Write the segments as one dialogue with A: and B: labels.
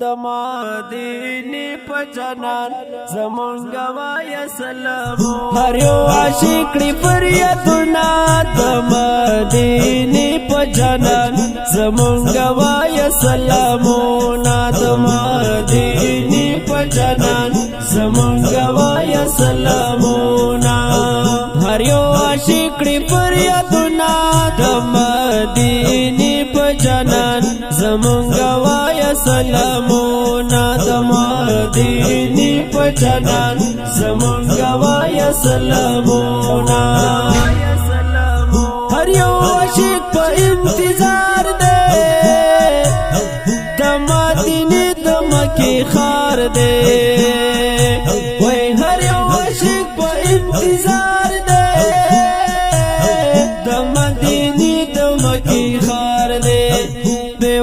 A: د مدینه په جنان زمونږ وای سلام هر یو عاشق دی فریادونه د مدینه په جنان زمونږ وای سلامونه د مدینه په جنان زمونږ وای سلامونه هر یو عاشق دی فریادونه د مدینه په جنان زمونږ وای سلامونه د مدینه په جنان زمونږ وای سلامونه هر یو عاشق په انتظار دی د مدینه د مکې ښار دی وای هر یو عاشق په انتظار دی د مدینه د مکې ښار دی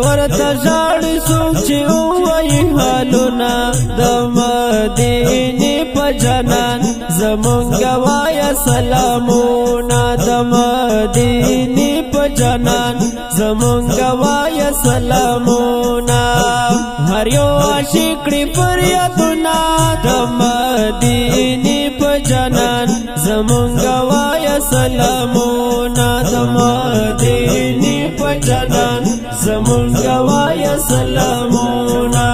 A: ورته ژاړي څوک چې ووایي حالونه د مدینې په جنان زمونږ وایه سلامونه د مدینې په جنان زمونږ وایه سلامونه هر یو عاشق کړي فریادونه د مدینې په جنان زمونږ وایه سلامونه د مدینې په جنان زمونږ وای سلامونه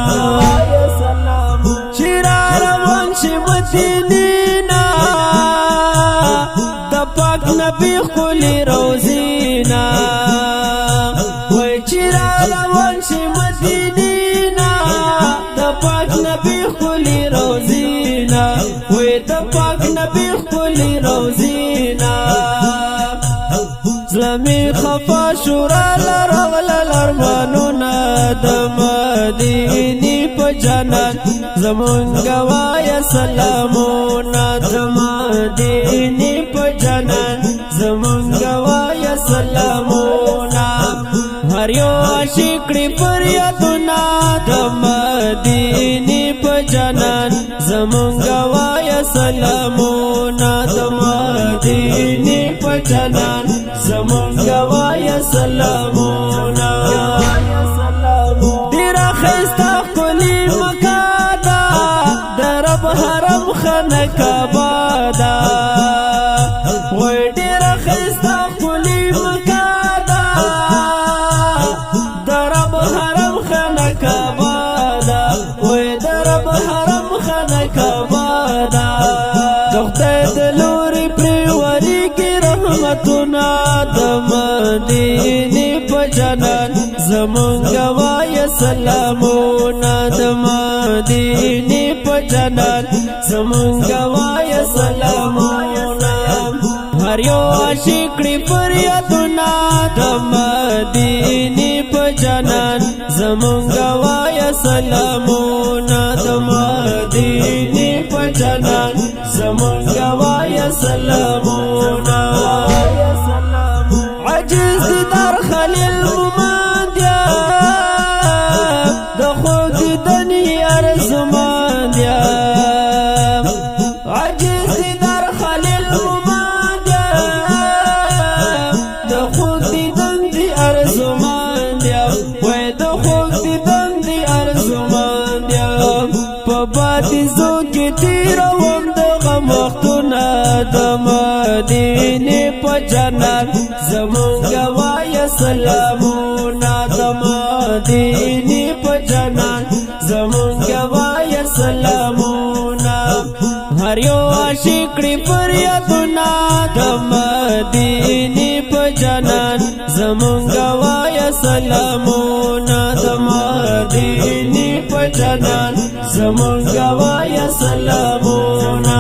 A: چې را روان شي مدینې نه د پاک نبی ښکلې روضې نه وای چې را روان شي مدینې نه د پاک نبی ښکلې روضې نه وای د پاک نبی ښکلې روضې نه زلمی خفا شورا لرغل لرمانونا د مدینه په جنان زمونږ وای سلامونه د مدینه په جنان زمونږ وای سلامونه هر یو عاشق کړي فریادونه د مدینه په جنان زمونږ وای سلامونه د مدینه په جنان زمونږ وای سلامونه ډېر ښایسته ښکلې مکه ده د رب حرم خانه کعبه ده وای ډېر ښایسته ښکلې مکه ده د رب حرم خانه کعبه ده وای د رب حرم خانه کعبه ده د خدای د لورې پرې ورېږي رحمتونه د مدینه په جنان زمونږ وای سلامونه د مدینه په جنان زمونږ وای سلامونه هر یو عاشق کړي فریادونه د مدینه په جنان زمونږ وای سلامونه د مدینه په جنان زمونږ وای سلامونه عجز در خلیل مماندیا د خود دنی ارزماندیا عجز در خلیل مماندیا د خود دنی ارزماندیا وای د خود دنی ارزماندیا په بادیزو کې تیروم د غم وختونه د مدینه په جنان زمونږ وای سلامونه د مدینه په جنان زمونږ وای سلامونه هر یو عاشق کړي فریادونه د مدینه په جنان زمونږ وای سلامونه د مدینه په جنان زمونږ وای سلامونه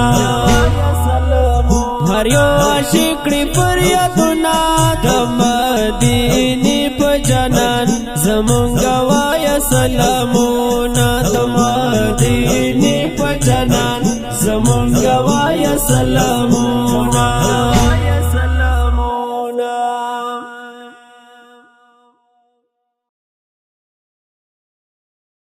A: هر یو عاشق کړي فریادونه د مدینه په جنان زمونږ وای سلامونه د مدینه په جنان زمونږ وای سلامونه